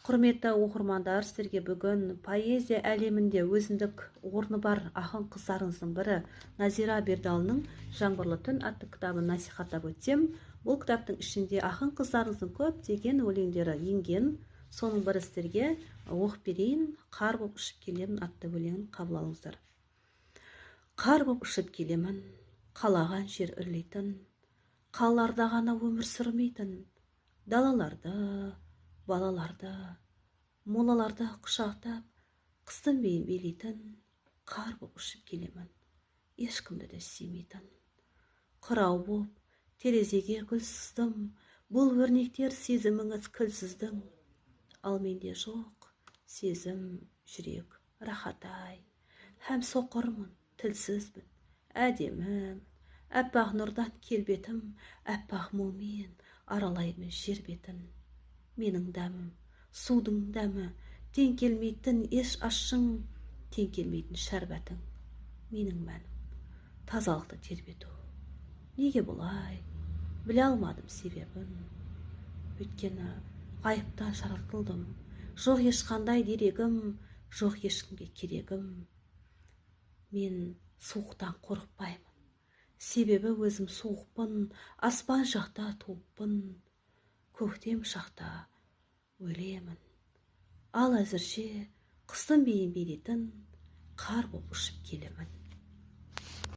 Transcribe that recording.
Құрметті оқырмандар, сіздерге бүгін поэзия әлемінде өзіндік орны бар ақын қыздарыңыздың бірі Назира Бердалының «Жаңбырлы түн» атты кітабын насихаттап өтсем, бұл кітаптың ішінде ақын қыздарыңыздың көптеген өлеңдері енген. Соның бірі сіздерге оқып берейін. «Қар боп ұшып келемін» атты өлеңін қабыл алыңыздар. Қар боп ұшып келемін, қалаған жер үрлейтін, қалаларда ғана өмір сүрмейтін, далаларды, балаларды, молаларды құшақтап, қыстың бейін билейтін, қар боп ұшып келемін, ешкімді де сүймейтін. Қырау боп терезеге гүл сыздым, бұл өрнектер сезіміңіз күлсіздің. Ал менде жоқ сезім, жүрек, рахат-ай, һәм соқырмын, тілсізбін, әдемім, әппақ нұрдан келбетім, әппақ мұңмен аралаймын жер бетін. Менің дәмім, судың дәмі, тең келмейтін еш ашың, тең келмейтін шәрбәтің. Менің мәнім, тазалықты тербету. Неге бұлай? Біле алмадым себебін. Өйткені ғайыптан жаратылдым, жоқ ешқандай дерегім, жоқ ешкімге керегім. Мен суықтан қорықпаймын, себебі өзім суықпын, аспан жақта туыппын, көктем шақта өлемін. Ал әзірше қыстың бейін билейтін, қар боп ұшып келемін.